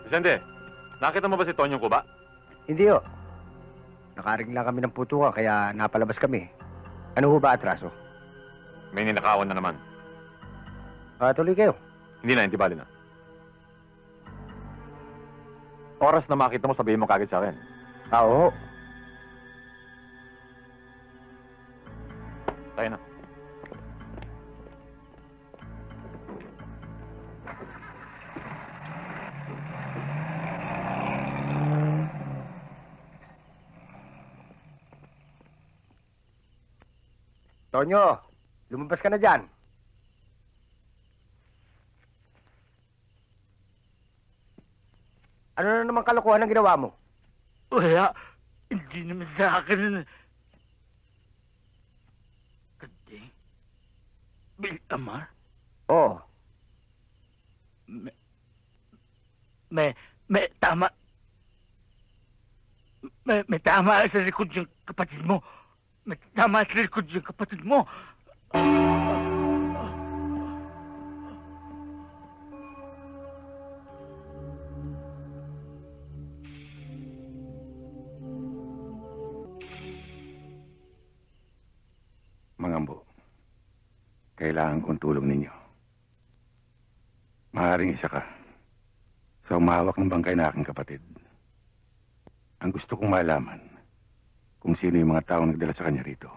Vicente, nakita mo ba si Tonyong Kuba? Hindi ho. Nakaring lang kami ng putukan kaya napalabas kami. Ano ho ba atraso? May ninakawan na naman. Tuloy kayo. Hindi bali na. Oras na makita mo, sabihin mo kagad sa akin. Oo. Tayo na. Tonyo, lumabas ka na dyan. Ano na naman kalokohan ang ginawa mo? Wala. Hindi naman sa akin. Kante? Bil Amar? Oo. May tama. May tama sa likod yung kapatid mo. May tama sa likod yung kapatid mo. Mangambo, kailangan kong tulong ninyo. Maaaring isa ka sa umahawak ng bangkay na aking kapatid. Ang gusto kong malaman kung sino yung mga taong nagdala sa kanya rito.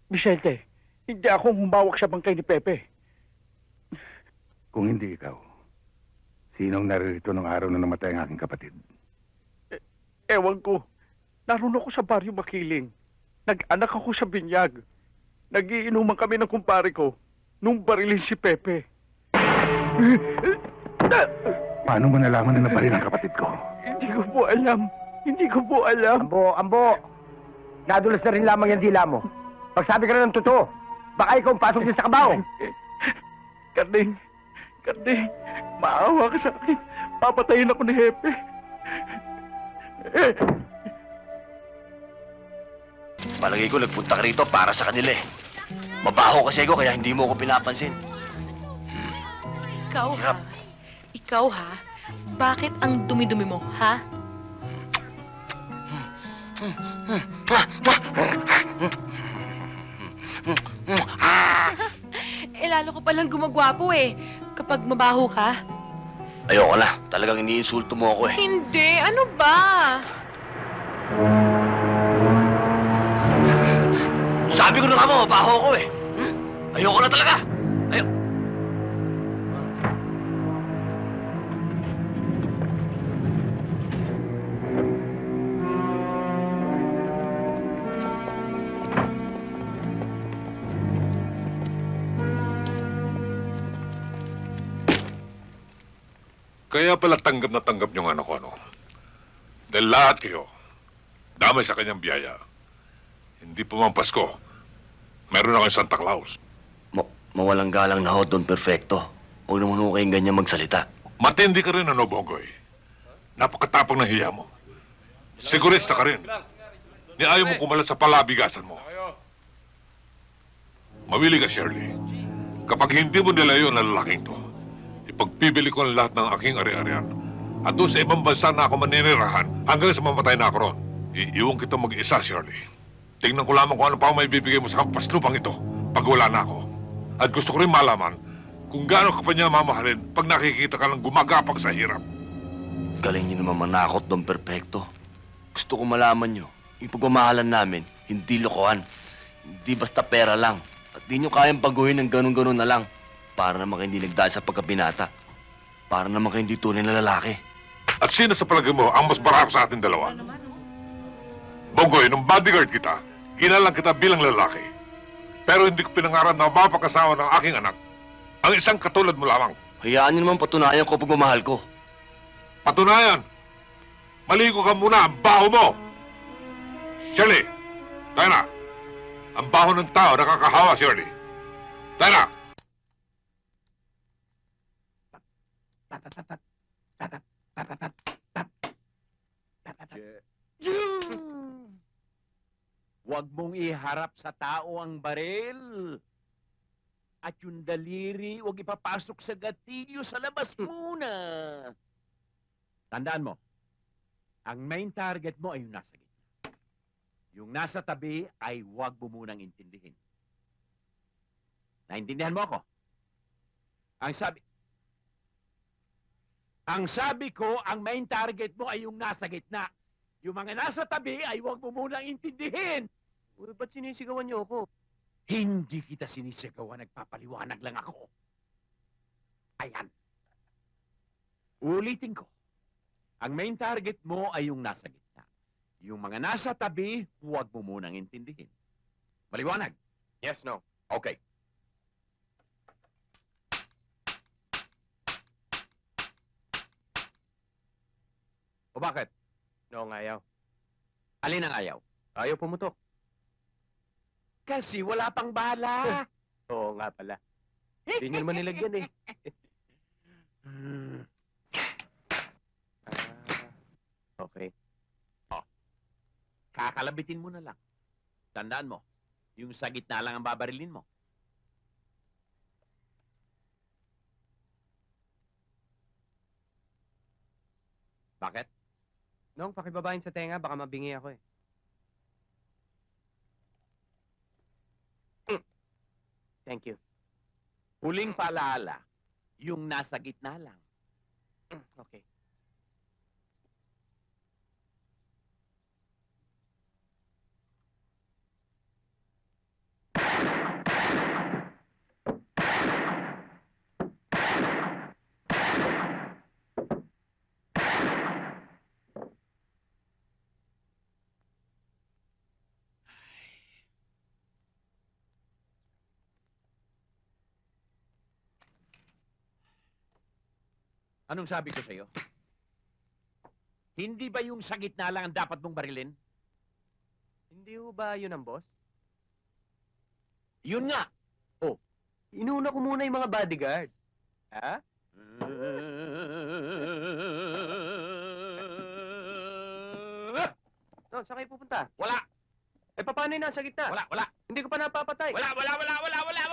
Vicente, hindi ako humawak sa bangkay ni Pepe. Kung hindi ikaw, sinong naririto nung araw na namatay ang aking kapatid? Ewan ko. Naroon ako sa baryo Makiling. Nag-anak ako sa binyag. Nagiinuman kami ng kumpare ko nung barilin si Pepe. Paano mo nalaman na nabaril ang kapatid ko? Hindi ko po alam. Hindi ko po alam. Ambo. Nadulas na rin lamang yung dila mo. Pagsabi ka na ng totoo, baka ikaw ang pasok din sa kabaw. Karding, maawa ka sa akin. Papatayin ako ni Hepe. Palagay ko nagpunta ka rito para sa kanila eh. Mabaho kasi ako kaya hindi mo ako pinapansin. Ikaw ha? Hirap. Ikaw ha? Bakit ang dumi-dumi mo, ha? Lalo ko palang gumagwapo eh. Kapag mabaho ka. Ayoko na. Talagang iniinsulto mo ako eh. Hindi, ano ba? Sabi ko na nga mo, mabaho ako eh. Ayoko na talaga. Kaya pala tanggap na tanggap niyong anak ko, ano? Dahil lahat kayo, damay sa kanyang biyaya. Hindi pa man Pasko, meron ako yung Santa Claus. Mawalang galang na ho, Don Perfecto. Huwag naman ho kayong ganyan magsalita. Matindi ka rin, ano, Bongoy? Napakatapang ng hiya mo. Sigurista ka rin. Ni ayaw mo kumalat sa palabigasan mo. Mawili ka, Shirley. Kapag hindi mo nilayo ang lalaking to, ipagpibili ko ang lahat ng aking ari-arian. At doon sa ibang bansa na ako maninirahan hanggang sa mamatay na ako ron. Iiwan kita mag-isa, Shirley. Tingnan ko lamang kung ano pa may bibigay mo sa kampas lupang ito pag wala na ako. At gusto ko rin malaman kung gaano ka pa niya mamahalin pag nakikita ka lang gumagapag sa hirap. Galing niyo naman manakot, Don Perfecto. Gusto ko malaman niyo, yung pagmamahalan namin, hindi lokohan. Hindi basta pera lang. At di niyo kayang baguhin ng ganun-ganun na lang. Para naman kayo hindi nagdahil sa pagkabinata. Para naman kayo hindi tunay na lalaki. At sino sa palagay mo ang mas barako sa ating dalawa? Bongoy, nung bodyguard kita, ginalang kita bilang lalaki. Pero hindi ko pinangarap na mapakasawa ng aking anak. Ang isang katulad mo lamang. Hayaan niyo naman patunayan ko pagmamahal ko. Patunayan, maligo ka muna ang baho mo. Shirley, tayo na. Ang baho ng tao nakakahawa, Shirley. Tayo na. Huwag mong iharap sa tao ang baril. At yung daliri, huwag ipapasok sa gatilyo sa labas muna. Tandaan mo, ang main target mo ay yung nasa gitna. Yung nasa tabi ay huwag mo munang intindihin. Naintindihan mo ako? Ang sabi ko, ang main target mo ay yung nasa gitna. Yung mga nasa tabi ay huwag mo munang intindihin. Uy, ba't sinisigawan niyo ako? Hindi kita sinisigawan, nagpapaliwanag lang ako. Ayan. Ulitin ko. Ang main target mo ay yung nasa gitna. Yung mga nasa tabi, huwag mo munang intindihin. Maliwanag? Yes, no. Okay. O bakit? No, ang ayaw. Alin ang ayaw? Ayaw pumutok. Kasi wala pang bala. Oo nga pala. Hindi niyo naman nilagyan eh. Okay. Kakalabitin mo na lang. Tandaan mo, yung sa gitna lang ang babarilin mo. Bakit? Nong, pakibabahin sa tenga, baka mabingi ako eh. Thank you. Huling paalala, yung nasa gitna lang. Okay. Anong sabi ko sa'yo? Hindi ba yung sa gitna lang ang dapat mong barilin? Hindi ho ba yun ang boss? Yun nga! Inuna ko muna yung mga bodyguard. Ha? No, saan kayo pupunta? Wala! Eh, paano yung nasa gitna? Wala! Wala! Hindi ko pa napapatay. Wala! Wala! Wala! Wala! Wala!